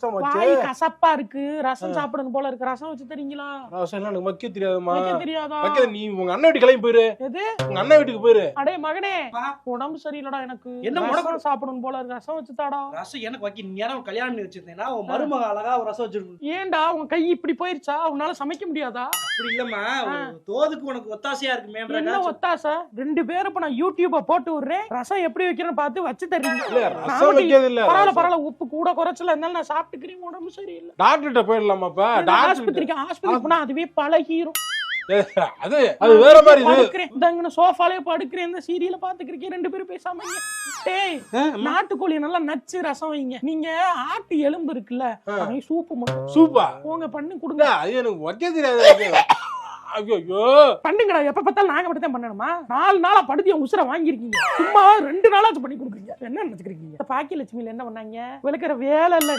கஷ்டம் வச்சு. வாய் கசப்பா இருக்கு, ரசம் சாப்பிடணும் போல இருக்கு. ரசம் வச்சு தரீங்களா? ரசம் எல்லாம் எனக்கு வைக்க தெரியாதுமா. வைக்க தெரியாதா? வைக்க நீ உங்க அண்ணன் வீட்டுக்கு கிளம்பி போயிரு. எது? உங்க அண்ணன் வீட்டுக்கு போயிரு. அடே மகனே, உடம்பு சரியில்லடா எனக்கு. என்ன ரசம் சாப்பிடணும் போல இருக்கு. ரசம் வச்சு தாடா. ரசம் எனக்கு வைக்க நீ யாரும் கல்யாணம் பண்ணி வச்சிருந்தேன்னா உன் மருமக அழகா ஒரு ரசம் வச்சிருக்கணும். ஏன்டா உன் கை இப்படி போயிருச்சா? உன்னால சமைக்க முடியாதா? அப்படி இல்லம்மா, தோதுக்கு உனக்கு ஒத்தாசையா இருக்குமே. என்ன ஒத்தாசை? 2 பேரும் இப்ப நான் யூடியூப போட்டு விடுறேன், ரசம் எப்படி வைக்கிறேன்னு பார்த்து வச்சு தர்றீங்க. இல்ல ரசம் வைக்கிறது இல்ல. பரவாயில்ல, உப்பு கூட குறைச்சல இருந்தாலும் நான் சாப்பிட்டுக்கிறேன். உடம்பு சரியில்லை. டாக்டர்கிட்ட போயிடலாமாப்பா? ஆஸ்பத்திரிக்கு போனா அதுவே பழகிரும். அது வேற மாதிரி இது. சோஃபாலே படுக்கிறேன், இந்த சீரியல பாத்துக்கிறீங்க. 2 பேரும் பேசாம. டேய், நாட்டுக்கோழி நல்லா நச்சு ரசம் வைங்க. நீங்க ஆட்டு எலும்பு இருக்குல்ல, சூப்பு மட்டும். சூப்பா உங்க பண்ணி கொடுங்க. அது எனக்கு வைக்க தெரியாது. ஐயோ பண்ணுங்கடா. எப்ப பார்த்தாலும் நாங்க மட்டும் தான் பண்ணணுமா? 4 நாளா படுத்தி உசுர வாங்கிருக்கீங்க. சும்மா 2 நாளாச்சும் பண்ணி கொடுக்குறீங்க. என்ன நினைச்சுக்கிறீங்க? பாக்கிய லட்சுமியில என்ன பண்ணாங்க? விளக்குற வேலை இல்ல.